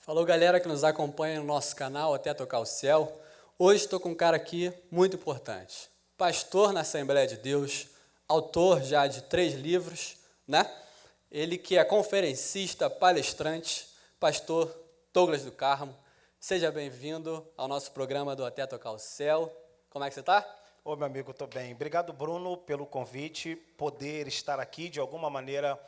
Falou, galera que nos acompanha no nosso canal Até Tocar o Céu. Hoje estou com um cara aqui muito importante. Pastor na Assembleia de Deus, autor já de 3 livros, né? Ele que é conferencista, palestrante, pastor Douglas do Carmo. Seja bem-vindo ao nosso programa do Até Tocar o Céu. Como é que você está? Ô, meu amigo, estou bem. Obrigado, Bruno, pelo convite, poder estar aqui de alguma maneira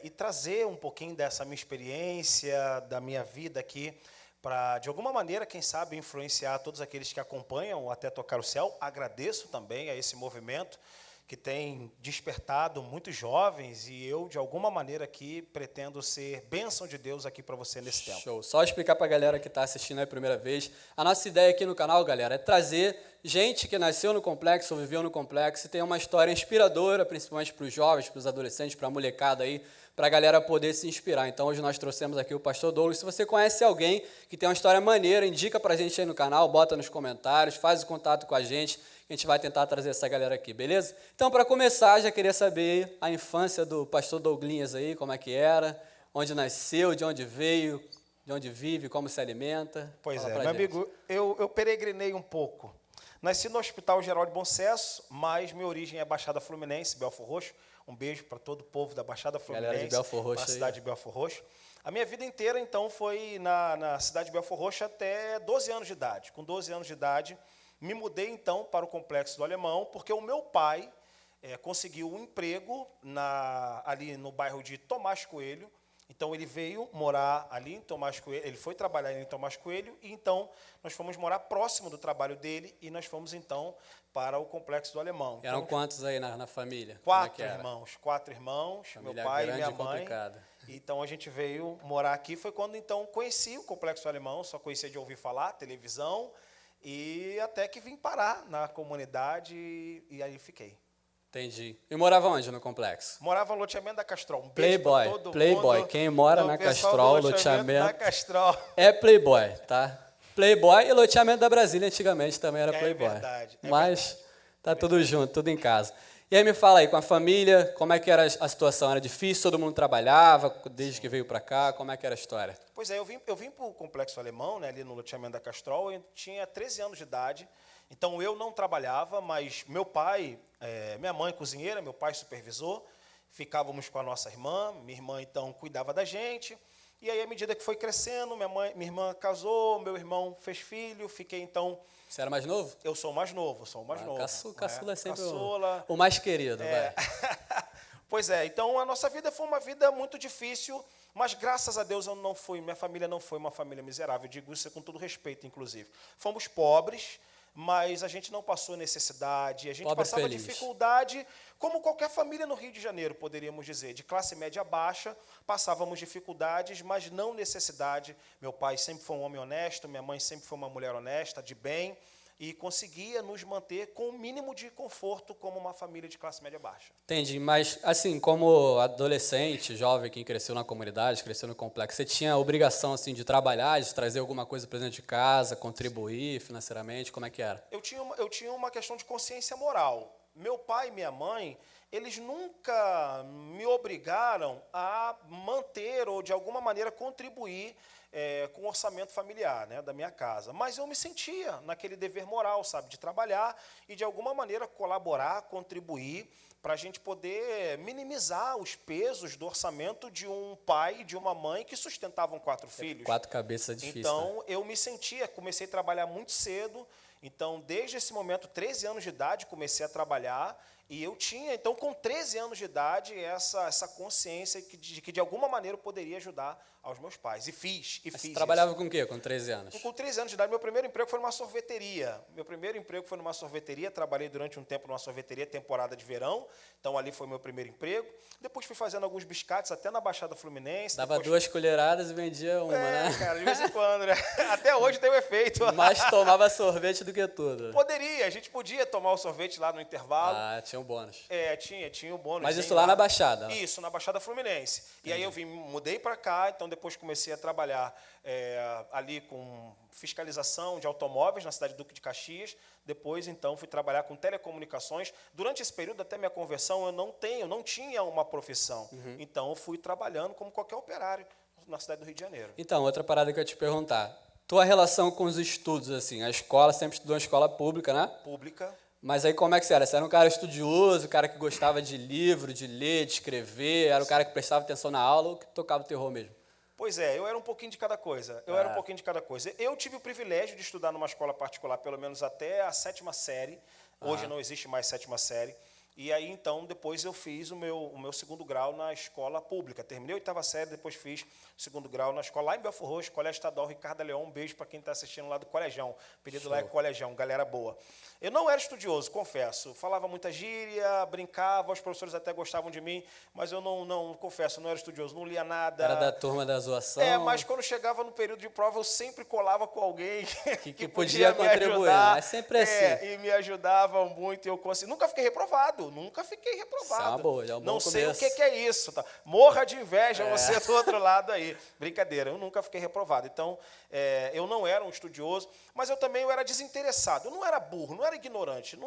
e trazer um pouquinho dessa minha experiência, da minha vida aqui, para, de alguma maneira, quem sabe, influenciar todos aqueles que acompanham o Até Tocar o Céu. Agradeço também a esse movimento que tem despertado muitos jovens e eu, de alguma maneira aqui, pretendo ser bênção de Deus aqui para você nesse tempo. Show. Só explicar para a galera que está assistindo aí a primeira vez. A nossa ideia aqui no canal, galera, é trazer gente que nasceu no complexo ou viveu no complexo e tem uma história inspiradora, principalmente para os jovens, para os adolescentes, para a molecada aí, para a galera poder se inspirar. Então, hoje nós trouxemos aqui o pastor Douglas. Se você conhece alguém que tem uma história maneira, indica para a gente aí no canal, bota nos comentários, faz o contato com a gente vai tentar trazer essa galera aqui, beleza? Então, para começar, já queria saber a infância do pastor Douglinhas aí, como é que era, onde nasceu, de onde veio, de onde vive, como se alimenta. Pois Fala é, pra meu gente. amigo, eu peregrinei um pouco. Nasci no Hospital Geral de Bom Sucesso, mas minha origem é Baixada Fluminense, Belfor Roxo. Um beijo para todo o povo da Baixada Galera de Fluminense, Belfor Roxo para a aí. cidade de Belfor Roxo. A minha vida inteira, então, foi na cidade de Belfor Roxo até 12 anos de idade. Com 12 anos de idade, me mudei, então, para o Complexo do Alemão, porque o meu pai conseguiu um emprego ali no bairro de Tomás Coelho. Então, ele veio morar ali em Tomás Coelho, ele foi trabalhar em Tomás Coelho, e então nós fomos morar próximo do trabalho dele, e nós fomos, então, para o Complexo do Alemão. Eram Então, quantos aí na família? quatro irmãos, meu Família pai e grande minha e mãe. complicada. Então, a gente veio morar aqui, foi quando, então, conheci o Complexo do Alemão, só conhecia de ouvir falar, televisão, e até que vim parar na comunidade, e aí fiquei. Entendi. E morava onde no complexo? Morava no loteamento da Castrol. Um beijo Playboy, pra todo Playboy. mundo. Quem mora Então, na o pessoal Castrol, do loteamento da loteamento, Castrol. é Playboy, tá? Playboy e loteamento da Brasília antigamente também era É Playboy. verdade, é Mas verdade. tá tudo junto, tudo em casa. E aí me fala aí, com a família, como é que era a situação? Era difícil? Todo mundo trabalhava desde que veio para cá? Como é que era a história? Pois é, eu vim para o Complexo Alemão, né, ali no loteamento da Castrol, eu tinha 13 anos de idade, então eu não trabalhava, mas meu pai, minha mãe cozinheira, meu pai supervisor, ficávamos com a nossa irmã, minha irmã então cuidava da gente, e aí à medida que foi crescendo, minha irmã casou, meu irmão fez filho, fiquei então... Você era mais novo? Eu sou o mais novo, Caçula é sempre Caçula. o mais querido, vai. Pois é, então a nossa vida foi uma vida muito difícil, mas graças a Deus minha família não foi uma família miserável, eu digo isso com todo respeito, inclusive. Fomos pobres, mas a gente não passou necessidade, a gente Pobre passava feliz. dificuldade, como qualquer família no Rio de Janeiro, poderíamos dizer, de classe média baixa, passávamos dificuldades, mas não necessidade. Meu pai sempre foi um homem honesto, minha mãe sempre foi uma mulher honesta, de bem, e conseguia nos manter com o mínimo de conforto como uma família de classe média baixa. Entendi, mas assim, como adolescente, jovem, quem cresceu na comunidade, cresceu no complexo, você tinha a obrigação assim, de trabalhar, de trazer alguma coisa para dentro de casa, contribuir financeiramente, como é que era? Eu tinha uma questão de consciência moral. Meu pai e minha mãe, eles nunca me obrigaram a manter ou, de alguma maneira, contribuir com o orçamento familiar, né, da minha casa. Mas eu me sentia naquele dever moral, sabe, de trabalhar e, de alguma maneira, colaborar, contribuir para a gente poder minimizar os pesos do orçamento de um pai e de uma mãe que sustentavam 4 filhos. 4 cabeças é difícil, Então, né? eu me sentia, comecei a trabalhar muito cedo. Então, desde esse momento, 13 anos de idade, comecei a trabalhar. E eu tinha, então, com 13 anos de idade, essa consciência de que, de alguma maneira, eu poderia ajudar aos meus pais. E fiz Você isso. trabalhava com o quê, com 13 anos? Com 13 anos de idade, meu primeiro emprego foi numa sorveteria. Trabalhei durante um tempo numa sorveteria, temporada de verão. Então, ali foi meu primeiro emprego. Depois fui fazendo alguns biscates, até na Baixada Fluminense. Dava 2 colheradas e vendia uma, né? Cara, de vez em quando, né? Até hoje tem o efeito. Mais tomava sorvete do que tudo. A gente podia tomar o sorvete lá no intervalo. Ah, tinha um bônus. Tinha o bônus. Mas isso lá na Baixada? Isso, na Baixada Fluminense. E aí eu mudei para cá, então depois comecei a trabalhar ali com fiscalização de automóveis na cidade de Duque de Caxias. Depois, então, fui trabalhar com telecomunicações. Durante esse período, até minha conversão, eu não tinha uma profissão. Então, eu fui trabalhando como qualquer operário na cidade do Rio de Janeiro. Então, outra parada que eu ia te perguntar. Tua relação com os estudos, assim, a escola, sempre estudou em escola pública, né? Pública. Mas aí como é que você era? Você era um cara estudioso, cara que gostava de livro, de ler, de escrever, era o cara que prestava atenção na aula ou que tocava o terror mesmo? Pois é, eu era um pouquinho de cada coisa. Eu tive o privilégio de estudar numa escola particular, pelo menos até a 7ª série. Hoje não existe mais 7ª série. E aí, então, depois eu fiz o meu segundo grau na escola pública. Terminei a 8ª série, depois fiz o segundo grau na escola lá em Belford Roxo, Colégio Estadual Ricardo Leão. Um beijo para quem está assistindo lá do Colegião. O pedido lá é Colegião, galera boa. Eu não era estudioso, confesso. Falava muita gíria, brincava, os professores até gostavam de mim, mas eu confesso, não era estudioso, não lia nada. Era da turma da zoação? Mas quando chegava no período de prova, eu sempre colava com alguém que podia contribuir, ajudar, é sempre assim. E me ajudava muito, e eu consegui. Nunca fiquei reprovado. Isso é uma boa, é um bom não sei começo. o que é isso. Tá? Morra de inveja você do outro lado aí. Brincadeira, eu nunca fiquei reprovado. Então, eu não era um estudioso, mas eu era desinteressado. Eu não era burro, não era ignorante.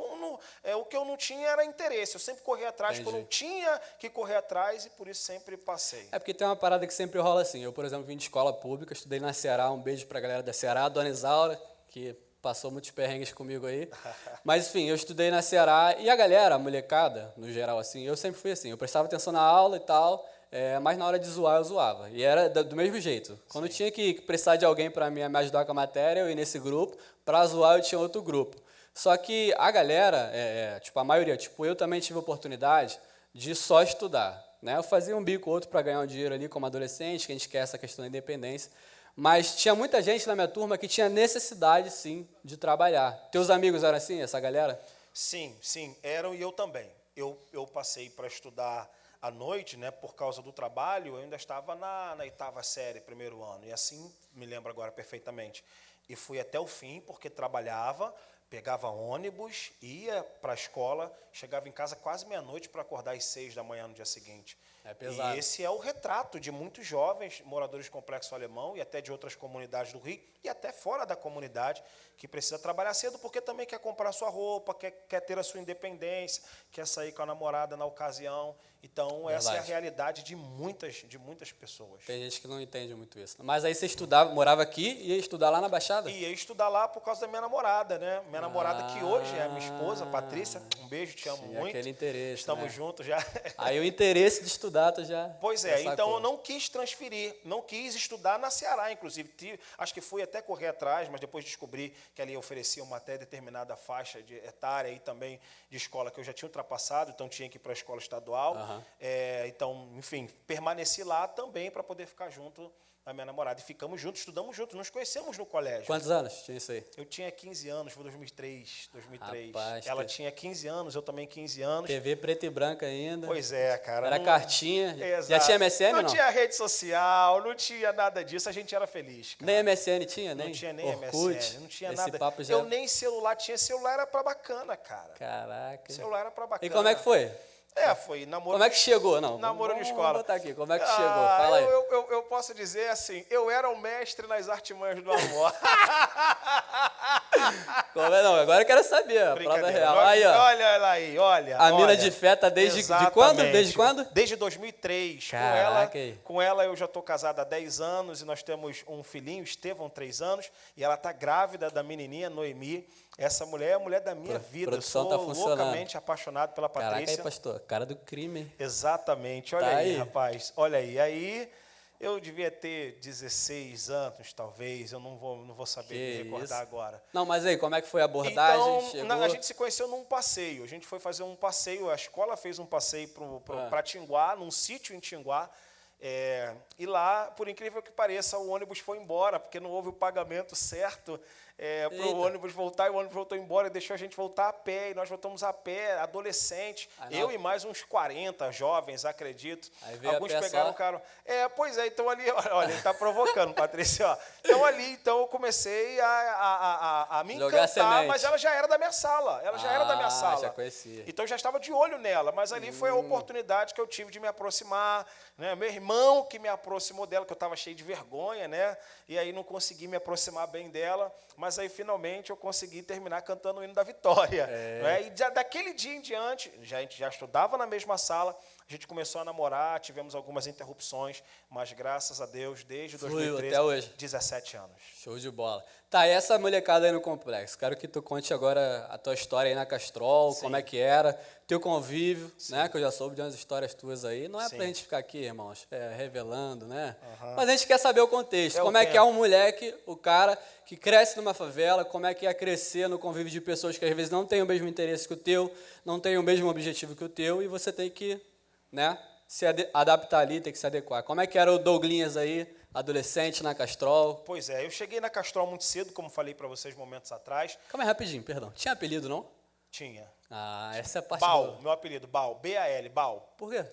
O que eu não tinha era interesse. Eu sempre corria atrás quando eu tinha que correr atrás e por isso sempre passei. É porque tem uma parada que sempre rola assim. Eu, por exemplo, vim de escola pública, estudei na Ceará. Um beijo pra galera da Ceará, a dona Isaura, que passou muitos perrengues comigo aí. Mas, enfim, eu estudei na Ceará e a galera, a molecada, no geral, assim, eu sempre fui assim. Eu prestava atenção na aula e tal, mas na hora de zoar, eu zoava. E era do mesmo jeito. Quando eu tinha que precisar de alguém para me ajudar com a matéria, eu ia nesse grupo. Para zoar, eu tinha outro grupo. Só que a galera, tipo, a maioria, tipo, eu também tive a oportunidade de só estudar, né? Eu fazia um bico ou outro para ganhar um dinheiro ali como adolescente, que a gente quer essa questão da independência. Mas tinha muita gente na minha turma que tinha necessidade, sim, de trabalhar. Teus amigos eram assim, essa galera? Sim, eram e eu também. Eu passei para estudar à noite, né, por causa do trabalho, eu ainda estava na 8ª série, primeiro ano, e assim, me lembro agora perfeitamente. E fui até o fim, porque trabalhava, pegava ônibus, ia para a escola, chegava em casa quase meia-noite para acordar às 6 da manhã no dia seguinte. É pesado. E esse é o retrato de muitos jovens moradores do Complexo Alemão e até de outras comunidades do Rio e até fora da comunidade que precisa trabalhar cedo porque também quer comprar sua roupa, quer ter a sua independência, quer sair com a namorada na ocasião. Então, essa é a realidade de muitas pessoas. Tem gente que não entende muito isso. Mas aí você estudava, morava aqui e ia estudar lá na Baixada? Ia estudar lá por causa da minha namorada, né? Minha namorada que hoje é a minha esposa, Patrícia. Um beijo, te amo muito. Aquele interesse, Estamos juntos já. Aí o interesse de estudar, tu já... Pois é, então eu não quis transferir, não quis estudar na Ceará, inclusive. Acho que fui até correr atrás, mas depois descobri que ali oferecia uma até determinada faixa de etária e também de escola que eu já tinha ultrapassado, então tinha que ir para a escola estadual. Então, enfim, permaneci lá também para poder ficar junto da minha namorada. E ficamos juntos, estudamos juntos, nos conhecemos no colégio. Quantos anos tinha isso aí? Eu tinha 15 anos, foi 2003. Rapaz, ela tinha 15 anos, eu também 15 anos. TV preta e branca ainda. Pois é, cara. Era cartinha. Exato. Já tinha MSN, não? Não tinha rede social, não tinha nada disso, a gente era feliz, cara. Nem MSN tinha, nem? Não tinha nem Orkut, MSN, não tinha esse nada. Papo já... Eu nem celular tinha, celular era pra bacana, cara. Caraca. Celular era pra bacana. E como é que foi? Foi namoro. Como é que chegou? Não, namoro de escola. Vamos botar aqui, como é que chegou? Fala aí. Eu posso dizer assim, eu era o mestre nas artimanhas do amor. Não, agora eu quero saber, a prova é real. Aí, ó. Olha lá aí, olha. A mina de fé tá desde de quando? Desde quando? Desde 2003. Caraca. Com ela eu já estou casado há 10 anos e nós temos um filhinho, Estevão, 3 anos, e ela está grávida da menininha, Noemi. Essa mulher é a mulher da minha vida. Eu sou loucamente apaixonado pela Patrícia. Caraca aí, pastor, cara do crime, hein? Exatamente. Olha aí, rapaz. Olha aí. Aí eu devia ter 16 anos, talvez. Eu não vou saber me recordar agora. Não, mas aí, como é que foi a abordagem? Então, a gente se conheceu num passeio. A gente foi fazer um passeio, a escola fez um passeio para Tinguá, num sítio em Tinguá. E lá, por incrível que pareça, o ônibus foi embora, porque não houve o pagamento certo para o ônibus voltar, e o ônibus voltou embora e deixou a gente voltar a pé, e nós voltamos a pé, adolescentes, eu e mais uns 40 jovens, acredito. Alguns pegaram o carro. Pois é, então ali, olha, ele está provocando, Patrícia. Ó. Então ali, eu comecei a me encantar, mas ela já era da minha sala. Já conhecia. Então eu já estava de olho nela, mas ali foi a oportunidade que eu tive de me aproximar, né? Meu irmão que me aproximou dela, que eu estava cheio de vergonha, né? E aí não consegui me aproximar bem dela, mas aí finalmente eu consegui terminar cantando o hino da vitória. Né? E daquele dia em diante, a gente já estudava na mesma sala, A gente começou a namorar, tivemos algumas interrupções, mas graças a Deus, desde Fluiu 2013, até hoje. 17 anos. Show de bola. Tá, e essa molecada aí no complexo? Quero que tu conte agora a tua história aí na Castrol, como é que era, teu convívio, né? Que eu já soube de umas histórias tuas aí. Não é pra gente ficar aqui, irmãos, revelando, né? Mas a gente quer saber o contexto. Como é que é um moleque, o cara que cresce numa favela, como é que é crescer no convívio de pessoas que às vezes não têm o mesmo interesse que o teu, não têm o mesmo objetivo que o teu, e você tem que, né, se adaptar ali, tem que se adequar. Como é que era o Douglinhas aí, adolescente na Castrol? Pois é, eu cheguei na Castrol muito cedo, como falei para vocês momentos atrás. Calma aí, rapidinho, perdão. Tinha apelido, não? Tinha. Ah, essa é a parte Bal, boa. meu apelido, Bal, B-A-L, Bal. Por quê?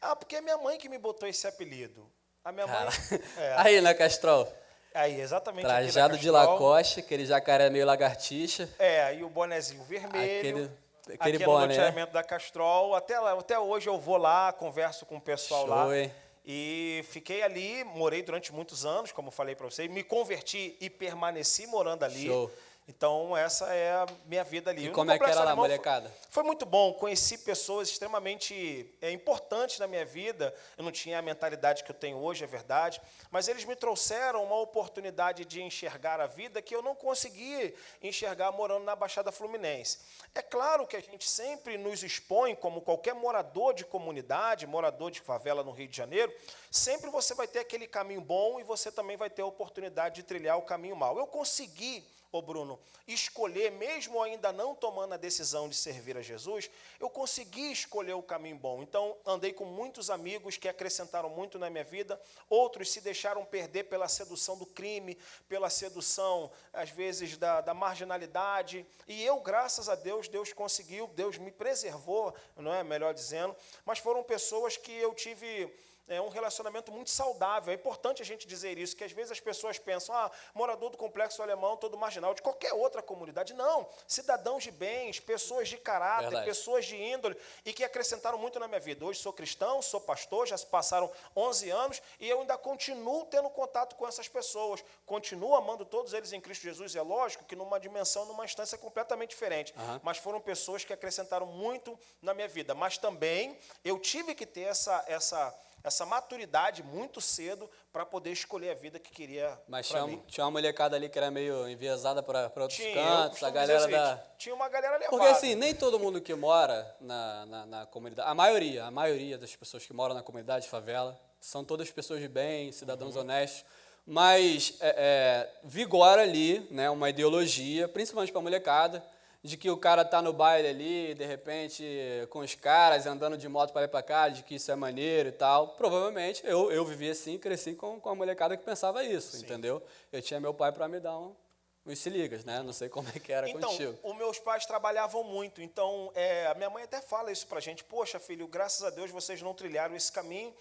Ah, porque é minha mãe que me botou esse apelido. A minha Cara, mãe... aí na Castrol, Aí, exatamente aqui na trajado de Castrol. Lacoste, aquele jacaré meio lagartixa. E o bonezinho vermelho. Aquele aqui boné. no loteamento da Castrol. Até hoje eu vou lá, converso com o pessoal Show, lá. hein? E fiquei ali, morei durante muitos anos, como falei para vocês. Me converti e permaneci morando ali. Show. Então, essa é a minha vida ali. E No como é que Complexo era lá, Alemão molecada? Foi muito bom. Conheci pessoas extremamente importantes na minha vida. Eu não tinha a mentalidade que eu tenho hoje, é verdade. Mas eles me trouxeram uma oportunidade de enxergar a vida que eu não consegui enxergar morando na Baixada Fluminense. É claro que a gente sempre nos expõe, como qualquer morador de comunidade, morador de favela no Rio de Janeiro, sempre você vai ter aquele caminho bom e você também vai ter a oportunidade de trilhar o caminho mau. Eu consegui, Bruno, escolher, mesmo ainda não tomando a decisão de servir a Jesus, eu consegui escolher o caminho bom. Então, andei com muitos amigos que acrescentaram muito na minha vida, outros se deixaram perder pela sedução do crime, pela sedução, às vezes, da marginalidade, e eu, graças a Deus, Deus conseguiu, Deus me preservou, não é, melhor dizendo, mas foram pessoas que eu tive... um relacionamento muito saudável. É importante a gente dizer isso, que às vezes as pessoas pensam, morador do Complexo Alemão, todo marginal, de qualquer outra comunidade. Não, cidadãos de bens, pessoas de caráter, Verdade. pessoas de índole, e que acrescentaram muito na minha vida. Hoje sou cristão, sou pastor, já se passaram 11 anos, e eu ainda continuo tendo contato com essas pessoas, continuo amando todos eles em Cristo Jesus. É lógico que numa dimensão, numa instância completamente diferente, mas foram pessoas que acrescentaram muito na minha vida. Mas também eu tive que ter essa maturidade muito cedo para poder escolher a vida que queria. Mas pra mim. tinha uma molecada ali que era meio enviesada para outros Eu cantos, costumo a galera dizer o seguinte, tinha uma galera levada. Porque assim, nem todo mundo que mora na comunidade, a maioria das pessoas que moram na comunidade de favela, são todas pessoas de bem, cidadãos honestos, mas vigora ali, né, uma ideologia, principalmente para a molecada, de que o cara tá no baile ali, de repente, com os caras, andando de moto para lá e para cá, de que isso é maneiro e tal. Provavelmente, eu vivi assim, cresci com a molecada que pensava isso, entendeu? Eu tinha meu pai para me dar uns se ligas, né? Não sei como é que era contigo. Então, os meus pais trabalhavam muito, então a minha mãe até fala isso pra gente, poxa, filho, graças a Deus vocês não trilharam esse caminho,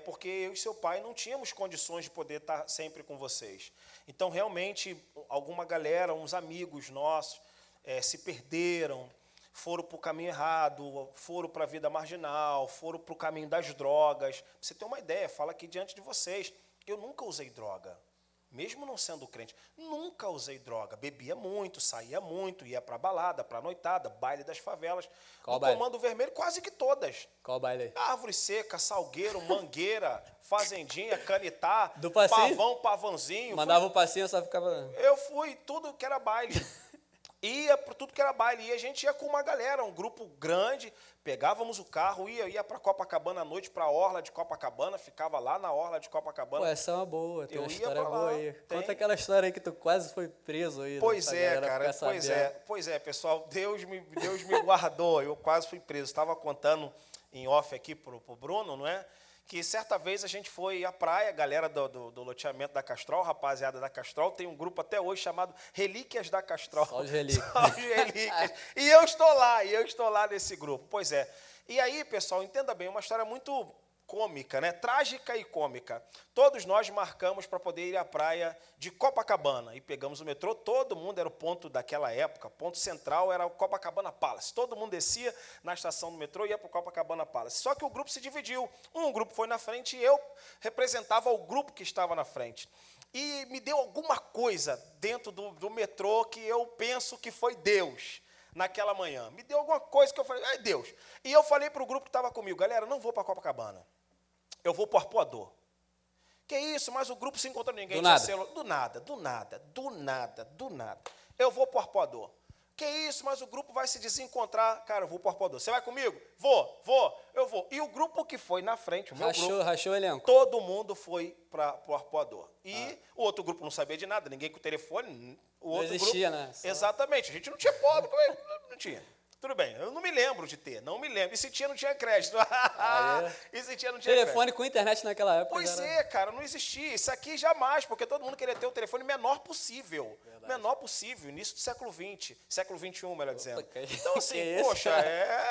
porque eu e seu pai não tínhamos condições de poder estar sempre com vocês. Então, realmente, alguma galera, uns amigos nossos, se perderam, foram para o caminho errado, foram para a vida marginal, foram para o caminho das drogas. Pra você ter uma ideia, fala aqui diante de vocês, eu nunca usei droga, mesmo não sendo crente, nunca usei droga, bebia muito, saía muito, ia para balada, para noitada, baile das favelas. Qual no baile? Comando Vermelho, quase que todas. Qual baile aí? Árvore seca, salgueiro, mangueira, fazendinha, canitá, Do passinho? pavãozinho. Mandava o passinho, só ficava... Eu fui tudo que era baile. Ia para tudo que era baile. E a gente ia com uma galera, um grupo grande, pegávamos o carro, ia para Copacabana à noite, para a Orla de Copacabana, ficava lá na Orla de Copacabana. Pô, essa é uma boa, tem uma Eu ia história pra lá, boa aí. tem. Conta aquela história aí que tu quase foi preso aí. Pois pra é, galera cara, ficar pois é, pessoal, Deus me guardou, eu quase fui preso. Estava contando em off aqui pro Bruno, não é? Que certa vez a gente foi à praia, a galera do loteamento da Castrol, rapaziada da Castrol, tem um grupo até hoje chamado Relíquias da Castrol. Só os relíquias. Só os relíquias. E eu estou lá nesse grupo. Pois é. E aí, pessoal, entenda bem, uma história muito cômica, né? Trágica e cômica. Todos nós marcamos para poder ir à praia de Copacabana e pegamos o metrô, todo mundo era o ponto daquela época, ponto central era o Copacabana Palace. Todo mundo descia na estação do metrô e ia para o Copacabana Palace. Só que o grupo se dividiu. Um grupo foi na frente e eu representava o grupo que estava na frente. E me deu alguma coisa dentro do metrô que eu penso que foi Deus. naquela manhã. Me deu alguma coisa que eu falei, ai Deus. E eu falei para o grupo que estava comigo, galera, não vou para Copacabana. Eu vou para o Arpoador. Que isso, mas o grupo se encontrou ninguém. Do nada. Do nada. Eu vou para o Arpoador. Que isso, mas o grupo vai se desencontrar. Cara, eu vou para o Arpoador. Você vai comigo? Eu vou. E o grupo que foi na frente, o meu grupo, Rachou o elenco. todo mundo foi para o Arpoador. E o outro grupo não sabia de nada, ninguém com telefone. O outro não existia, grupo, né? Exatamente, a gente não tinha pobre, não tinha. Tudo bem, eu não me lembro de ter, não me lembro. E se tinha, não tinha crédito. E se tinha, não tinha Telefone crédito. com internet naquela época. Pois é, cara, não existia. Isso aqui jamais, porque todo mundo queria ter o telefone menor possível. Verdade. Menor possível, início do século XX, século XXI, melhor dizendo. Então, assim, poxa, é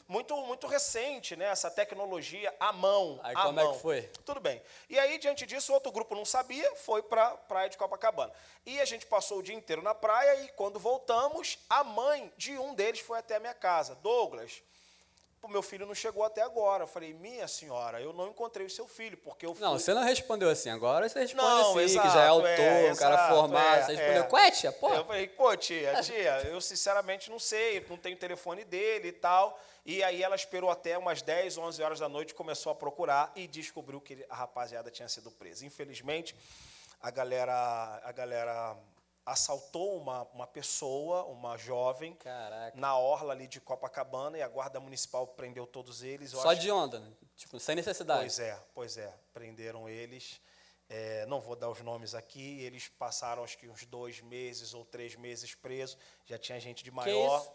muito recente, né? Essa tecnologia à mão. Aí como é que foi? Tudo bem. E aí, diante disso, outro grupo não sabia, foi para a praia de Copacabana. E a gente passou o dia inteiro na praia e quando voltamos, a mãe de um deles foi até a minha casa. Douglas, o meu filho não chegou até agora. Eu falei, minha senhora, eu não encontrei o seu filho, porque eu fui... Não, você não respondeu assim. Agora você responde não, assim, exato, que já é autor, um cara formado. Você respondeu, qual tia? Pô. Eu falei, pô, tia, eu sinceramente não sei, não tenho o telefone dele e tal. E aí ela esperou até umas 10, 11 horas da noite, começou a procurar e descobriu que a rapaziada tinha sido presa. Infelizmente, a galera assaltou uma pessoa, uma jovem, Caraca, na orla ali de Copacabana e a guarda municipal prendeu todos eles. só de onda, né? Tipo, sem necessidade. Pois é, prenderam eles. Não vou dar os nomes aqui, eles passaram acho que uns 2 meses ou 3 meses presos, já tinha gente de maior. Que isso?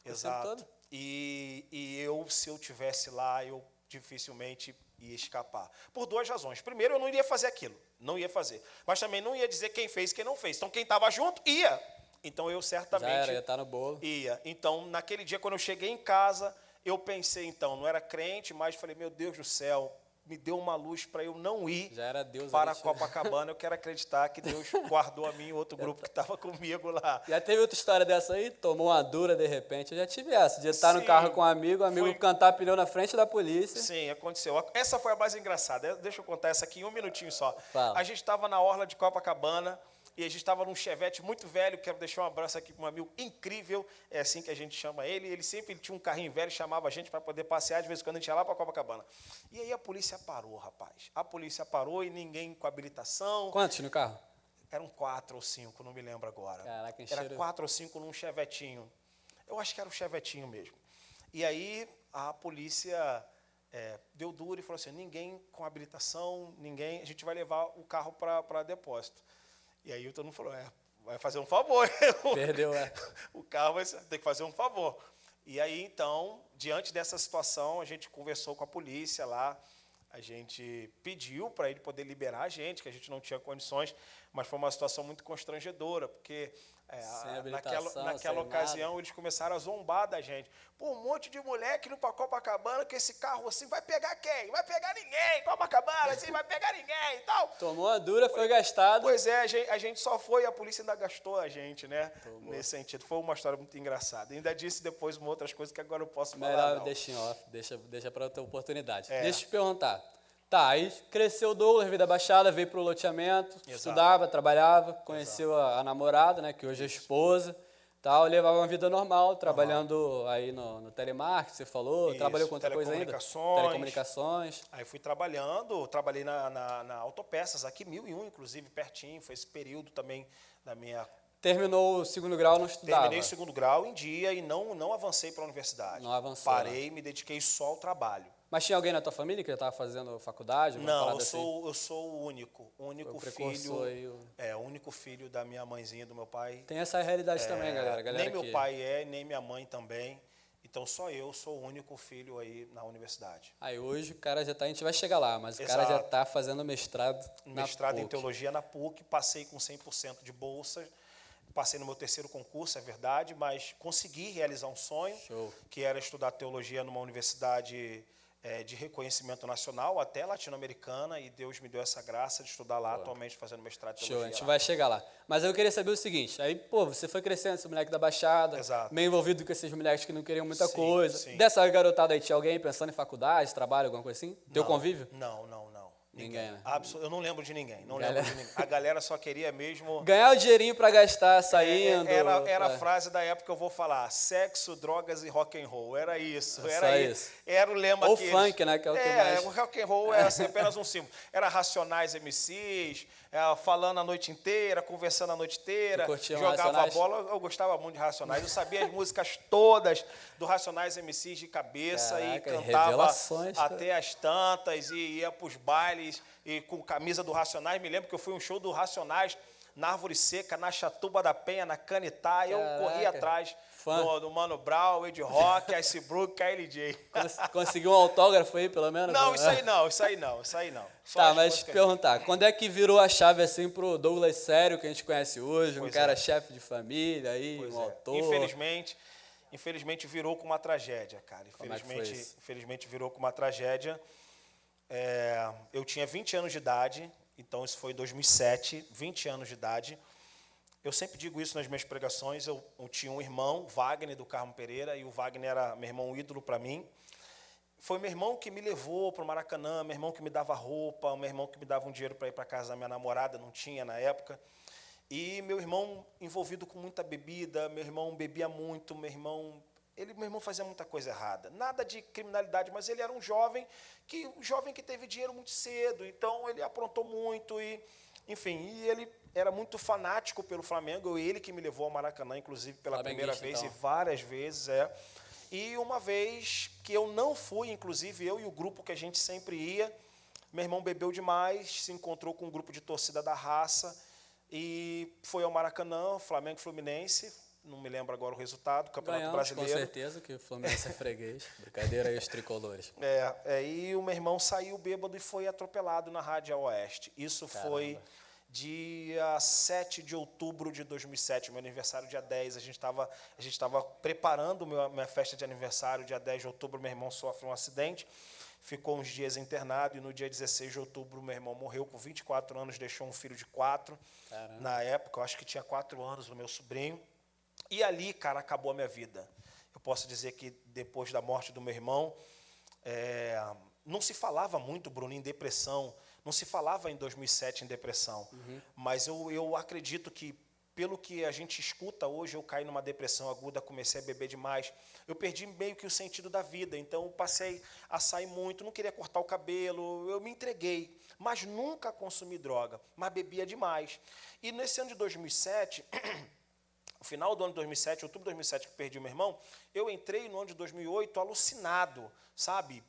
Exato. Todo? E eu, se eu tivesse lá, eu dificilmente ia escapar. Por 2 razões. Primeiro, eu não iria fazer aquilo, não ia fazer. Mas também não ia dizer quem fez e quem não fez. Então, quem estava junto, ia. Então, eu certamente... Já era, ia estar no bolo. Ia. Então, naquele dia, quando eu cheguei em casa, eu pensei, então, não era crente, mas falei, meu Deus do céu, me deu uma luz para eu não ir já era Deus para Copacabana. Eu quero acreditar que Deus guardou a mim e outro grupo que estava comigo lá. Já teve outra história dessa aí? Tomou uma dura de repente? Eu já tive essa, de estar no Sim, carro com um amigo cantar pneu na frente da polícia. Sim, aconteceu. Essa foi a mais engraçada. Deixa eu contar essa aqui em 1 minutinho só. Fala. A gente estava na orla de Copacabana e a gente estava num Chevette muito velho. Quero deixar um abraço aqui para um amigo incrível, é assim que a gente chama ele. Ele tinha um carrinho velho, chamava a gente para poder passear, de vez em quando a gente ia lá para Copacabana. E aí a polícia parou, rapaz. A polícia parou e ninguém com habilitação. Quantos no carro? Eram 4 ou 5, não me lembro agora. Caraca, era 4 ou 5 num Chevetinho. Eu acho que era o Chevetinho mesmo. E aí a polícia deu duro e falou assim, ninguém com habilitação, ninguém, a gente vai levar o carro para depósito. E aí todo mundo falou, vai fazer um favor. Perdeu, O carro vai ter que fazer um favor. E aí, então, diante dessa situação, a gente conversou com a polícia lá, a gente pediu para ele poder liberar a gente, que a gente não tinha condições, mas foi uma situação muito constrangedora, porque naquela ocasião eles começaram a zombar da gente. Pô, um monte de moleque indo para Copacabana, que esse carro assim vai pegar quem? Vai pegar ninguém, Copacabana, assim, vai pegar ninguém e tal. Tomou a dura, foi gastado. Pois é, a gente só foi e a polícia ainda gastou a gente, né? Tomou. Nesse sentido. Foi uma história muito engraçada. Ainda disse depois uma outras coisas que agora eu posso falar. Melhor não. deixa em off, deixa para outra oportunidade. Deixa eu te perguntar. Tá, aí cresceu o Douglas, vida baixada, veio para o loteamento, estudava, trabalhava, conheceu a namorada, né, que hoje é esposa, tal, levava uma vida normal, trabalhando aí no telemarketing, você falou, isso, trabalhou com outra coisa ainda? Telecomunicações. Aí fui trabalhei na Autopeças, aqui 1001, inclusive, pertinho, foi esse período também da minha... Terminou o 2º grau, não estudava? Terminei o 2º grau em dia e não avancei para a universidade. Não avançou. Parei, me dediquei só ao trabalho. Mas tinha alguém na tua família que já estava fazendo faculdade? Não, eu sou o único filho. Aí, o único filho da minha mãezinha, do meu pai. Tem essa realidade também, galera. Nem meu pai nem minha mãe também. Então só eu sou o único filho aí na universidade. Aí hoje o cara já está, a gente vai chegar lá, mas o cara já está fazendo mestrado na PUC. Em teologia na PUC, passei com 100% de bolsa. Passei no meu 3º concurso, é verdade, mas consegui realizar um sonho, que era estudar teologia numa universidade de reconhecimento nacional, até latino-americana, e Deus me deu essa graça de estudar lá, atualmente fazendo mestrado de teologia. A gente vai chegar lá. Mas eu queria saber o seguinte, aí, você foi crescendo, esse moleque da Baixada, meio envolvido com esses moleques que não queriam muita coisa. Sim. Dessa garotada aí, tinha alguém pensando em faculdade, trabalho, alguma coisa assim? Teu convívio? Não. Ninguém, né? Eu não lembro de ninguém. Não lembro de ninguém. A galera só queria mesmo... Ganhar o dinheirinho para gastar saindo. Era a frase da época que eu vou falar. Sexo, drogas e rock and roll. Era isso. Só isso. Era o lema Ou que funk, né? Que é o que mais... o rock and roll era assim, apenas um símbolo. Era Racionais MCs, falando a noite inteira, conversando a noite inteira, jogava Racionais? bola. Eu gostava muito de Racionais. Eu sabia as músicas todas do Racionais MCs de cabeça. Caraca, e cantava cara. até as tantas e ia para os bailes e com camisa do Racionais. Me lembro que eu fui a um show do Racionais na Árvore Seca, na Chatuba da Penha, na Canitá. Eu corri atrás do Mano Brown, Ed Rock, Icebrook, KLJ. Conseguiu um autógrafo aí, pelo menos? Não, isso aí não. Só tá, mas te perguntar, quando é que virou a chave assim pro Douglas Sério, que a gente conhece hoje, um cara chefe de família aí, autor? Infelizmente virou com uma tragédia, cara. Infelizmente virou com uma tragédia. Eu tinha 20 anos de idade, então isso foi em 2007, 20 anos de idade. Eu sempre digo isso nas minhas pregações. Eu tinha um irmão, Wagner, do Carmo Pereira, e o Wagner era meu irmão ídolo para mim. Foi meu irmão que me levou para o Maracanã, meu irmão que me dava roupa, meu irmão que me dava um dinheiro para ir para casa da minha namorada, não tinha na época. E meu irmão envolvido com muita bebida, meu irmão bebia muito, meu irmão fazia muita coisa errada. Nada de criminalidade, mas ele era um jovem que teve dinheiro muito cedo, então ele aprontou muito e ele era muito fanático pelo Flamengo, ele que me levou ao Maracanã, inclusive pela primeira vez então. E várias vezes, E uma vez que eu não fui, inclusive eu e o grupo que a gente sempre ia, meu irmão bebeu demais, se encontrou com um grupo de torcida da raça e foi ao Maracanã, Flamengo e Fluminense, não me lembro agora o resultado, Campeonato Brasileiro. Com certeza que o Fluminense é freguês. Brincadeira aí, os tricolores. E o meu irmão saiu bêbado e foi atropelado na Rádio Oeste. Isso foi dia 7 de outubro de 2007, meu aniversário dia 10. A gente estava preparando minha festa de aniversário, dia 10 de outubro, meu irmão sofre um acidente, ficou uns dias internado e no dia 16 de outubro meu irmão morreu com 24 anos, deixou um filho de 4. Caramba. Na época, eu acho que tinha 4 anos o meu sobrinho. E ali, cara, acabou a minha vida. Eu posso dizer que depois da morte do meu irmão, não se falava muito, Bruno, em depressão. Não se falava em 2007 em depressão. Mas eu acredito que, pelo que a gente escuta hoje, eu caí numa depressão aguda, comecei a beber demais. Eu perdi meio que o sentido da vida. Então, eu passei a sair muito, não queria cortar o cabelo, eu me entreguei. Mas nunca consumi droga, mas bebia demais. E nesse ano de 2007... No final do ano de 2007, outubro de 2007, que perdi meu irmão, eu entrei no ano de 2008 alucinado, sabe?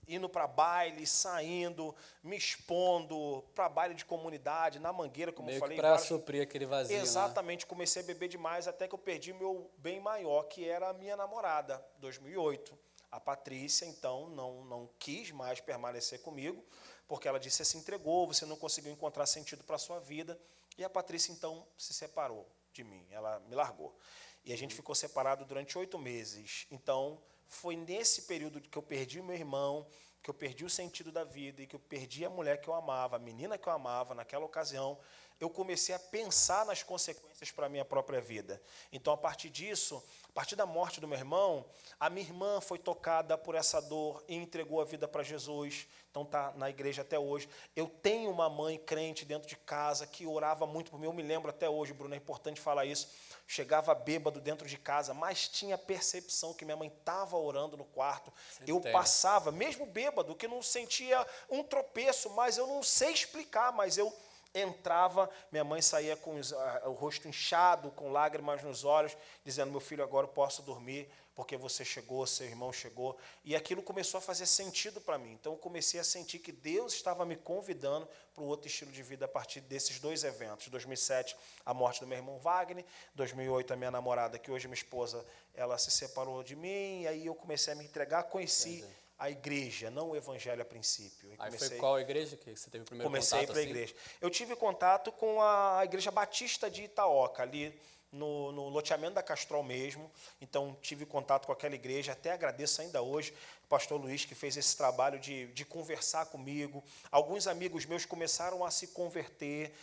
Indo para baile, saindo, me expondo, para baile de comunidade, na Mangueira, como eu falei. Para suprir aquele vazio. Exatamente, comecei a beber demais, até que eu perdi meu bem maior, que era a minha namorada, 2008. A Patrícia, então, não quis mais permanecer comigo, porque ela disse, você se entregou, você não conseguiu encontrar sentido para a sua vida, e a Patrícia, então, se separou de mim, ela me largou. E a gente ficou separado durante 8 meses. Então, foi nesse período que eu perdi o meu irmão, que eu perdi o sentido da vida e que eu perdi a mulher que eu amava, a menina que eu amava naquela ocasião, eu comecei a pensar nas consequências para a minha própria vida. Então, a partir disso, a partir da morte do meu irmão, a minha irmã foi tocada por essa dor e entregou a vida para Jesus. Então, está na igreja até hoje. Eu tenho uma mãe crente dentro de casa que orava muito por mim. Eu me lembro até hoje, Bruno, é importante falar isso. Chegava bêbado dentro de casa, mas tinha percepção que minha mãe estava orando no quarto. Eu passava, mesmo bêbado, que não sentia um tropeço, mas eu não sei explicar, mas eu entrava, minha mãe saía com o rosto inchado, com lágrimas nos olhos, dizendo, meu filho, agora eu posso dormir, porque você chegou, seu irmão chegou. E aquilo começou a fazer sentido para mim. Então, eu comecei a sentir que Deus estava me convidando para um outro estilo de vida a partir desses 2 eventos. 2007, a morte do meu irmão Wagner. 2008, a minha namorada, que hoje é minha esposa, ela se separou de mim. E aí eu comecei a me entregar, conheci a igreja, não o evangelho a princípio. Foi qual igreja que você teve o primeiro contato? Comecei a ir para a igreja. Eu tive contato com a Igreja Batista de Itaoca, ali no loteamento da Castrol mesmo. Então, tive contato com aquela igreja. Até agradeço ainda hoje o pastor Luiz, que fez esse trabalho de conversar comigo. Alguns amigos meus começaram a se converter.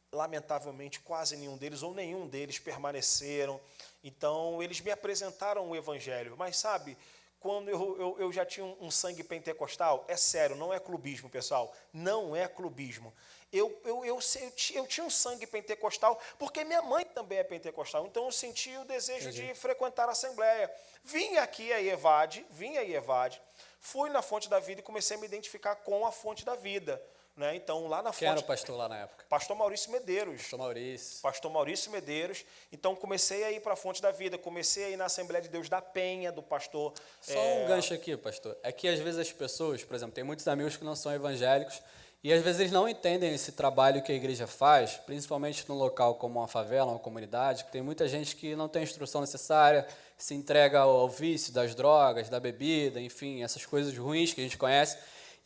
Lamentavelmente, quase nenhum deles, ou nenhum deles, permaneceram. Então, eles me apresentaram o evangelho. Mas, sabe, quando eu já tinha um sangue pentecostal. É sério, não é clubismo, pessoal. Não é clubismo. Eu tinha um sangue pentecostal, porque minha mãe também é pentecostal. Então eu senti o desejo de frequentar a Assembleia. Vim a IEVAD, fui na Fonte da Vida e comecei a me identificar com a Fonte da Vida. Né? Então, lá na Quem era o fonte, pastor lá na época? Pastor Maurício Medeiros. Pastor Maurício. Então, comecei a ir para a Fonte da Vida, comecei a ir na Assembleia de Deus da Penha, do pastor... Só um gancho aqui, pastor. É que às vezes as pessoas, por exemplo, tem muitos amigos que não são evangélicos e às vezes eles não entendem esse trabalho que a igreja faz, principalmente num local como uma favela, uma comunidade, que tem muita gente que não tem a instrução necessária, se entrega ao vício das drogas, da bebida, enfim, essas coisas ruins que a gente conhece.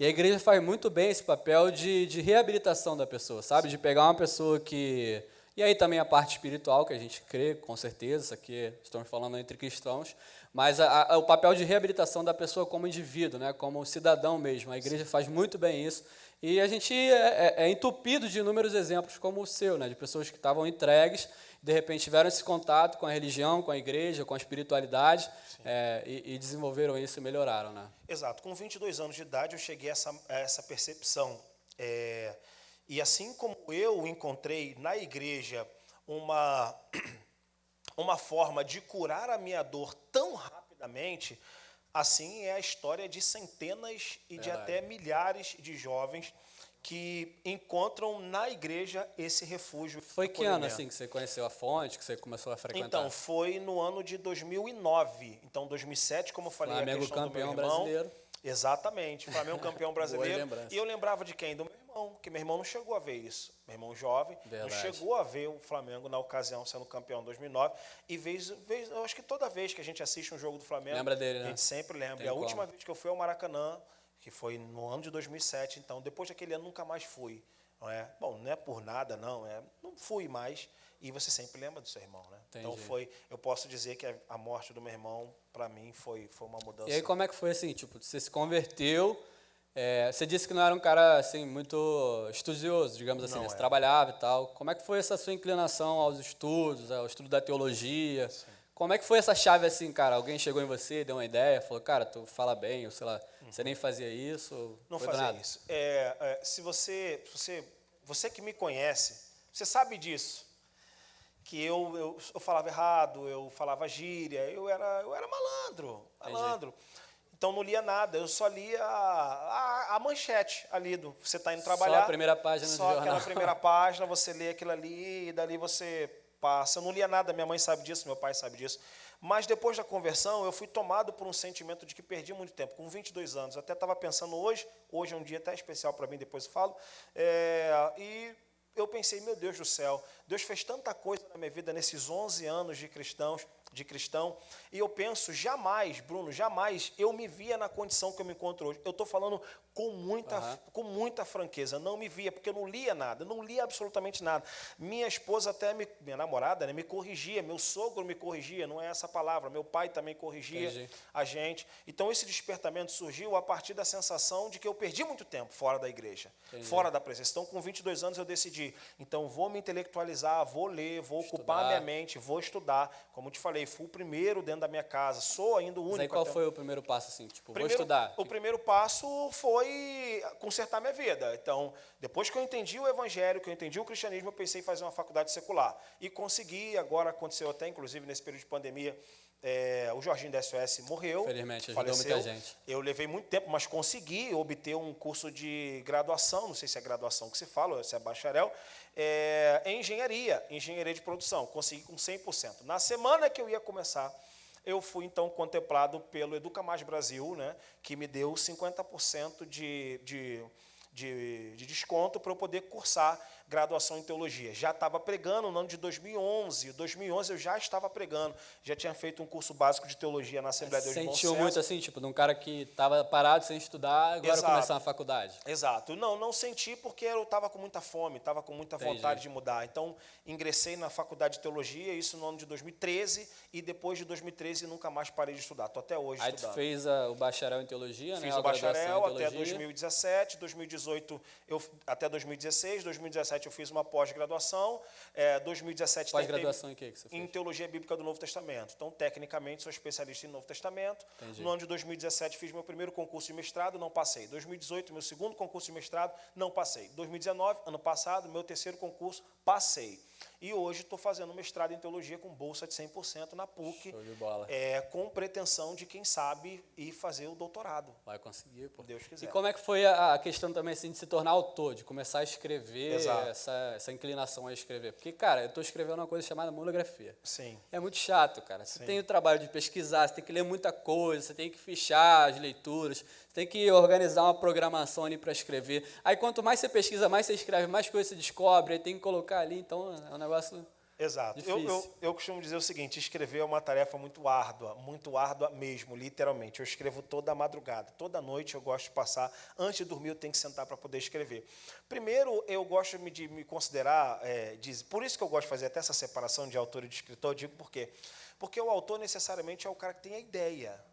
E a igreja faz muito bem esse papel de reabilitação da pessoa, sabe? De pegar uma pessoa que... E aí também a parte espiritual, que a gente crê, com certeza, isso aqui estamos falando entre cristãos, mas o papel de reabilitação da pessoa como indivíduo, né? Como cidadão mesmo. A igreja faz muito bem isso. E a gente é entupido de inúmeros exemplos como o seu, né? De pessoas que estavam entregues, de repente tiveram esse contato com a religião, com a igreja, com a espiritualidade, e desenvolveram isso e melhoraram, né? Exato. Com 22 anos de idade, eu cheguei a essa percepção. E assim como eu encontrei na igreja uma forma de curar a minha dor tão rapidamente, assim é a história de centenas e de até milhares de jovens que encontram na igreja esse refúgio. Foi que ano assim que você conheceu a fonte, que você começou a frequentar? Então, foi no ano de 2009. Então, 2007, como eu falei, Flamengo a questão campeão do meu irmão. brasileiro. Exatamente, Flamengo campeão brasileiro. Boa E eu lembrava de quem? Do meu irmão, que meu irmão não chegou a ver isso. Meu irmão jovem não chegou a ver o Flamengo na ocasião sendo campeão em 2009. E eu acho que toda vez que a gente assiste um jogo do Flamengo, lembra dele, né? A gente sempre lembra. Tem E a como. última vez que eu fui ao Maracanã, que foi no ano de 2007, então depois daquele ano nunca mais fui. Não é? Bom, não é por nada, não. Não fui mais. E você sempre lembra do seu irmão, né? Entendi. Então eu posso dizer que a morte do meu irmão, para mim, foi uma mudança. E aí como é que foi assim, tipo, você se converteu, você disse que não era um cara assim muito estudioso, digamos assim, né? Você trabalhava e tal. Como é que foi essa sua inclinação aos estudos, ao estudo da teologia? Sim. Como é que foi essa chave assim, cara? Alguém chegou em você, deu uma ideia, falou, cara, tu fala bem, ou sei lá, você nem fazia isso? Não fazia isso. Se você que me conhece, você sabe disso. Que eu falava errado, eu falava gíria, eu era malandro. Entendi. Então não lia nada, eu só lia a manchete ali do você está indo trabalhar. Só a primeira página do jornal. Só aquela primeira página, você lê aquilo ali e dali você passa. Eu não lia nada, minha mãe sabe disso, meu pai sabe disso. Mas depois da conversão, eu fui tomado por um sentimento de que perdi muito tempo, com 22 anos. Eu até estava pensando hoje é um dia até especial para mim, depois eu falo, e eu pensei, meu Deus do céu, Deus fez tanta coisa na minha vida nesses 11 anos de cristão, e eu penso, jamais, Bruno, jamais eu me via na condição que eu me encontro hoje. Eu estou falando com muita franqueza, não me via, porque eu não lia nada, não lia absolutamente nada. Minha esposa minha namorada, né, me corrigia, meu sogro me corrigia, não é essa palavra, meu pai também corrigia a gente. Então esse despertamento surgiu a partir da sensação de que eu perdi muito tempo fora da igreja, fora da presença. Então com 22 anos eu decidi, então vou me intelectualizar, vou ler, vou ocupar minha mente, vou estudar. Como te falei, fui o primeiro dentro da minha casa, sou ainda o único. Mas aí qual foi o primeiro passo assim? Tipo, vou estudar. O primeiro passo foi consertar minha vida. Então, depois que eu entendi o evangelho, que eu entendi o cristianismo, eu pensei em fazer uma faculdade secular. E consegui, agora aconteceu até, inclusive, nesse período de pandemia, o Jorginho da SOS morreu. Felizmente, ajudou faleceu. Muita gente. Eu levei muito tempo, mas consegui obter um curso de graduação, não sei se é graduação que se fala, ou se é bacharel, em engenharia de produção. Consegui com 100%. Na semana que eu ia começar, eu fui, então, contemplado pelo Educa Mais Brasil, né, que me deu 50% de desconto para eu poder cursar graduação em teologia. Já estava pregando no ano de 2011. Em 2011 eu já estava pregando. Já tinha feito um curso básico de teologia na Assembleia de Deus de Bom Sucesso. Sentiu muito assim, tipo, de um cara que estava parado sem estudar, agora começar na faculdade. Exato. Não senti porque eu estava com muita fome, estava com muita vontade de mudar. Então, ingressei na faculdade de teologia, isso no ano de 2013, e depois de 2013 nunca mais parei de estudar. Estou até hoje estudando. Aí tu fez o bacharel em teologia, né? Fiz o bacharel até 2017, 2018 2018 até 2016, 2017 eu fiz uma pós-graduação, 2017 Pós-graduação em que você fez? Em Teologia Bíblica do Novo Testamento. Então, tecnicamente, sou especialista em Novo Testamento. Entendi. No ano de 2017 fiz meu primeiro concurso de mestrado, não passei. 2018, meu segundo concurso de mestrado, não passei. 2019, ano passado, meu terceiro concurso, passei. E hoje estou fazendo mestrado em teologia com bolsa de 100% na PUC, Show de bola. com pretensão de, quem sabe, ir fazer o doutorado. Vai conseguir, pô. Deus quiser. E como é que foi a questão também assim, de se tornar autor, de começar a escrever, Exato. essa inclinação a escrever? Porque, cara, eu estou escrevendo uma coisa chamada monografia. Sim. É muito chato, cara. Você tem o trabalho de pesquisar, você tem que ler muita coisa, você tem que fichar as leituras, você tem que organizar uma programação ali para escrever. Aí, quanto mais você pesquisa, mais você escreve, mais coisa você descobre, aí tem que colocar ali, então é um negócio Exato. difícil. Eu costumo dizer o seguinte, escrever é uma tarefa muito árdua mesmo, literalmente. Eu escrevo toda a madrugada, toda noite eu gosto de passar, antes de dormir eu tenho que sentar para poder escrever. Primeiro, eu gosto de me considerar, por isso que eu gosto de fazer até essa separação de autor e de escritor, digo por quê? Porque o autor necessariamente é o cara que tem a ideia.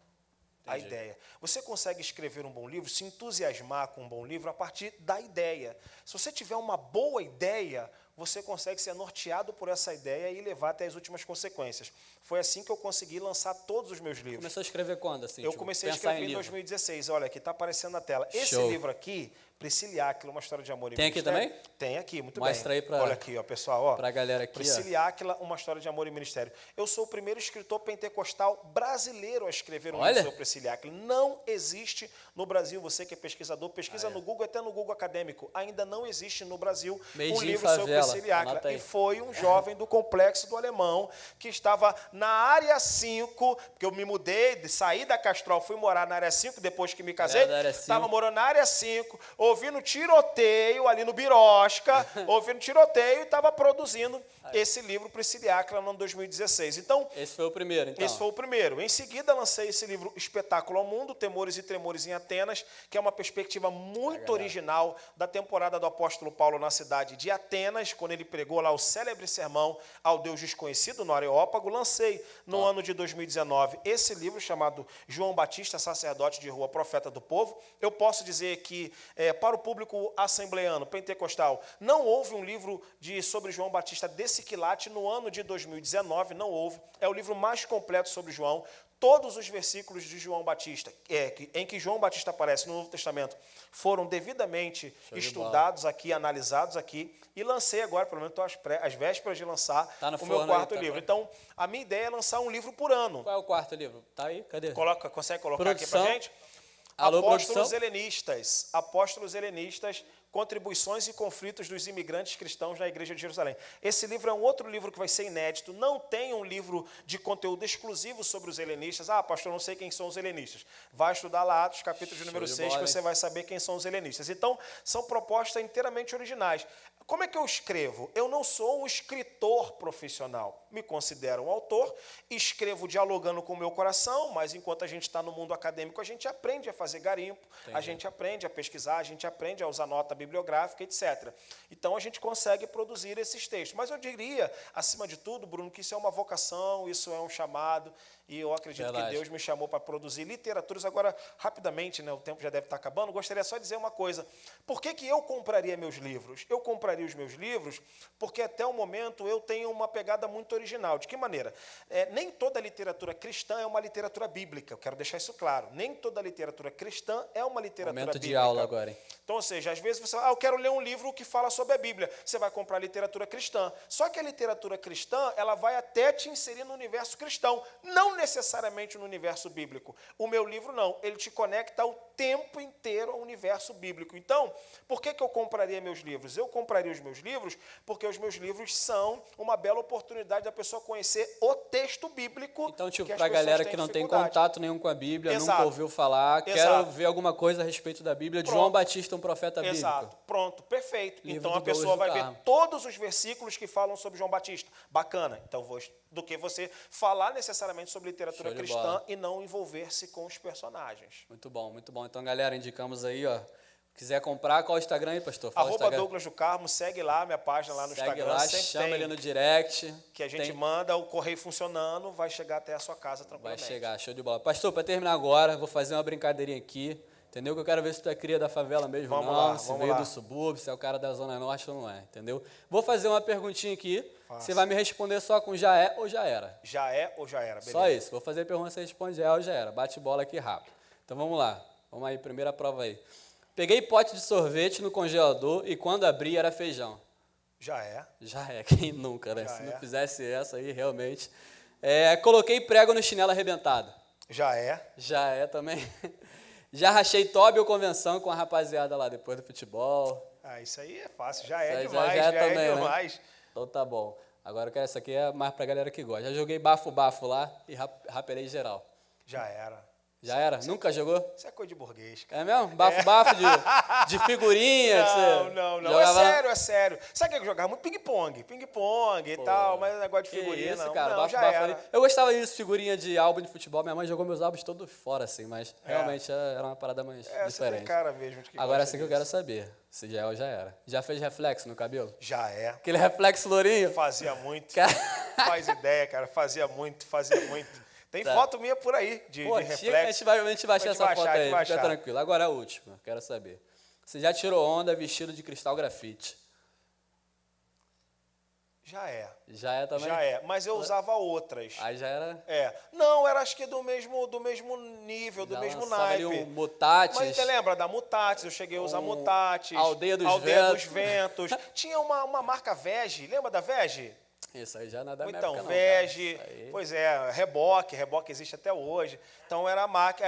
A ideia. Você consegue escrever um bom livro, se entusiasmar com um bom livro a partir da ideia. Se você tiver uma boa ideia, você consegue ser norteado por essa ideia e levar até as últimas consequências. Foi assim que eu consegui lançar todos os meus livros. Começou a escrever quando, assim? Eu comecei a escrever em 2016. Olha, aqui está aparecendo na tela. Esse Show. livro aqui, Priscila e Áquila, uma história de amor e Tem aqui ministério. também? Tem aqui, muito Mostra bem. aí pra, olha aqui, ó, pessoal. Ó, pra galera aqui. Priscila e Áquila, uma história de amor e ministério. Eu sou o primeiro escritor pentecostal brasileiro a escrever um livro sobre Priscila e Áquila. Não existe no Brasil, você que é pesquisador, pesquisa no Google, até no Google acadêmico. Ainda não existe no Brasil um livro sobre Priscila e Áquila. E foi um jovem do Complexo do Alemão que estava na área 5, porque eu me mudei, saí da Castrol, fui morar na área 5 depois que me casei. Estava morando na área 5, ouvindo tiroteio ali no Birosca, ouvindo tiroteio e estava produzindo esse livro Priscila e Áquila no ano 2016. Então, esse foi o primeiro, então. Esse foi o primeiro. Em seguida, lancei esse livro Espetáculo ao Mundo, Temores e Tremores em Atenas, que é uma perspectiva muito original da temporada do apóstolo Paulo na cidade de Atenas, quando ele pregou lá o célebre sermão ao Deus desconhecido no Areópago. Lancei no ano de 2019 esse livro chamado João Batista, sacerdote de rua, profeta do povo. Eu posso dizer que, para o público assembleano, pentecostal, não houve um livro sobre João Batista desse quilate no ano de 2019, não houve. É o livro mais completo sobre João. Todos os versículos de João Batista, em que João Batista aparece no Novo Testamento, foram devidamente estudados aqui, analisados aqui, e lancei agora, pelo menos estou às vésperas de lançar o meu quarto livro. Então, a minha ideia é lançar um livro por ano. Qual é o quarto livro? Tá aí? Cadê? Consegue colocar aqui pra gente? Alô, Apóstolos Helenistas. Apóstolos Helenistas, Contribuições e Conflitos dos Imigrantes Cristãos na Igreja de Jerusalém. Esse livro é um outro livro que vai ser inédito. Não tem um livro de conteúdo exclusivo sobre os helenistas. Ah, pastor, não sei quem são os helenistas. Vai estudar lá Atos, capítulo de número 6, que você vai saber quem são os helenistas. Então, são propostas inteiramente originais. Como é que eu escrevo? Eu não sou um escritor profissional. Me considero um autor, escrevo dialogando com o meu coração, mas enquanto a gente está no mundo acadêmico, a gente aprende a fazer garimpo, a gente aprende a pesquisar, a gente aprende a usar nota bibliográfica, etc. Então, a gente consegue produzir esses textos. Mas eu diria, acima de tudo, Bruno, que isso é uma vocação, isso é um chamado, e eu acredito que Deus me chamou para produzir literaturas. Agora, rapidamente, né, o tempo já deve estar acabando, gostaria só de dizer uma coisa. Por que eu compraria meus livros? Eu compraria os meus livros porque até o momento eu tenho uma pegada muito original. De que maneira? Nem toda literatura cristã é uma literatura bíblica, eu quero deixar isso claro. Nem toda literatura cristã é uma literatura Momento bíblica. de aula agora, hein? Então, ou seja, às vezes você eu quero ler um livro que fala sobre a Bíblia. Você vai comprar literatura cristã. Só que a literatura cristã, ela vai até te inserir no universo cristão, não necessariamente no universo bíblico. O meu livro não, ele te conecta o tempo inteiro ao universo bíblico. Então, por que eu compraria meus livros? Eu compraria os meus livros porque os meus livros são uma bela oportunidade da pessoa conhecer o texto bíblico. Então, tipo, para a galera que não tem contato nenhum com a Bíblia, nunca ouviu falar, quero ver alguma coisa a respeito da Bíblia, de João Batista, um profeta bíblico. Exato, pronto, perfeito. Então a pessoa vai ver todos os versículos que falam sobre João Batista. Bacana. Então, do que você falar necessariamente sobre literatura cristã e não envolver-se com os personagens. Muito bom, muito bom. Então, galera, indicamos aí, ó. Quiser comprar, qual é o Instagram aí, pastor? Fala @Douglas do Carmo, segue lá minha página lá no Instagram. Segue lá, chama ele no direct. Que a gente manda, o correio funcionando, vai chegar até a sua casa tranquilamente. Vai chegar, show de bola. Pastor, para terminar agora, vou fazer uma brincadeirinha aqui. entendeu? Que eu quero ver se tu é cria da favela mesmo ou Vamos não, lá, se vamos veio lá. do subúrbio, se é o cara da Zona Norte ou não é, entendeu? Vou fazer uma perguntinha aqui, Faça. você vai me responder só com já é ou já era. Já é ou já era? Beleza. Só isso, vou fazer a pergunta, você responde já é ou já era. Bate bola aqui rápido. Então vamos lá, vamos aí, primeira prova aí. Peguei pote de sorvete no congelador e quando abri era feijão. Já é. Já é, quem nunca, né? Já Se é. não fizesse essa aí, realmente. Coloquei prego no chinelo arrebentado. Já é. Já é também. Já rachei Toby ou convenção com a rapaziada lá depois do futebol. Ah, isso aí é fácil. Já é Isso aí demais, já é já também, é né? demais. Então tá bom. Agora eu quero essa aqui é mais pra galera que gosta. Já joguei bafo-bafo lá e rapelei geral. Já era. Já era? Nunca jogou? Isso é coisa de burguês, cara. É mesmo? Bafo-bafo de figurinha? que você Não. jogava- É sério. Sabe o que eu jogava muito? Ping-pong. Ping-pong e tal, mas negócio de Que figurinha isso, não. cara, Não, já bafo-bafo era. ali. Eu gostava disso, figurinha de álbum de futebol. Minha mãe jogou meus álbuns todos fora, assim, mas realmente era uma parada mais Você tem diferente. cara mesmo de que Agora gosta essa que eu disso. quero saber, se já é ou já era. Já fez reflexo no cabelo? Já é. Aquele reflexo lourinho? Fazia muito. Cara, Faz ideia, cara. Fazia muito. Tem Tá. foto minha por aí de pô, reflexo. a gente vai achar essa foto aí, vai fica achar. tranquilo. Agora a última, quero saber. Você já tirou onda vestido de cristal grafite? Já é. Já é também? Já é. Mas eu usava outras. Aí já era... Não, era acho que do mesmo nível, do já mesmo lançava naipe. ali um Mutatis. Mas você lembra da Mutatis? Eu cheguei a usar Mutatis. Aldeia dos Ventos. Tinha uma marca Vege, lembra da Vege? Isso aí já não é da minha Então, época, não, Vege, cara. Isso aí- pois é, Reboque existe até hoje. Então era a marca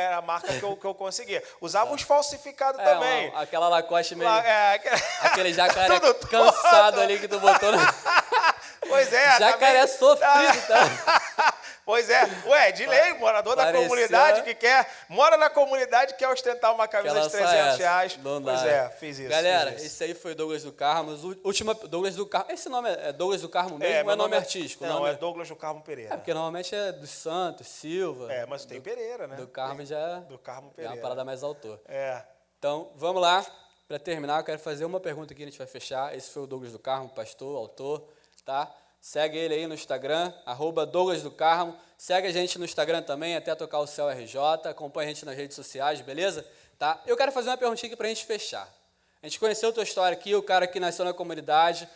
que eu conseguia. Usava uns falsificados também. Aquela Lacoste meio... Lá, Aquele jacaré Tudo cansado torto. ali que tu botou no... Pois é. Jacaré também- sofrido, tá? Pois é. Ué, de lei, morador da Parecia- comunidade que mora na comunidade, quer ostentar uma camisa Aquela de 300 reais. Não dá. Pois é, fiz isso. Galera, fiz isso. esse aí foi Douglas do Carmo. Douglas do Carmo. Esse nome é Douglas do Carmo mesmo ou meu é nome artístico? Não, Nome- é Douglas do Carmo Pereira. Porque normalmente é dos Santos, Silva. Mas tem Pereira, né? Do Carmo Tem- já Do Carmo é Pereira. uma parada mais autor. É. Então, vamos lá. Para terminar, eu quero fazer uma pergunta aqui, a gente vai fechar. Esse foi o Douglas do Carmo, pastor, autor, tá? Segue ele aí no Instagram, @Douglas do Carmo. Segue a gente no Instagram também, até tocar o Céu RJ. Acompanha a gente nas redes sociais, beleza? Tá? Eu quero fazer uma perguntinha aqui para a gente fechar. A gente conheceu a tua história aqui, o cara que nasceu na comunidade,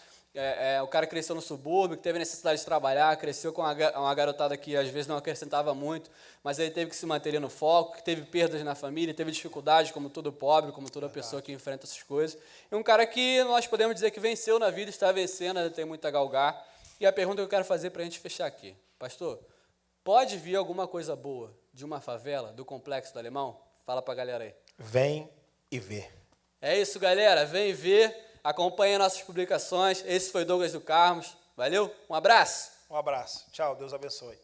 o cara que cresceu no subúrbio, que teve necessidade de trabalhar, cresceu com uma garotada que às vezes não acrescentava muito, mas ele teve que se manter no foco, que teve perdas na família, teve dificuldades, como todo pobre, como toda pessoa que enfrenta essas coisas. E um cara que nós podemos dizer que venceu na vida, está vencendo, ainda tem muito a galgar. E a pergunta que eu quero fazer para a gente fechar aqui. Pastor, pode vir alguma coisa boa de uma favela, do Complexo do Alemão? Fala para a galera aí. Vem e vê. É isso, galera. Vem ver, acompanha nossas publicações. Esse foi Douglas do Carmo. Valeu, um abraço. Um abraço. Tchau, Deus abençoe.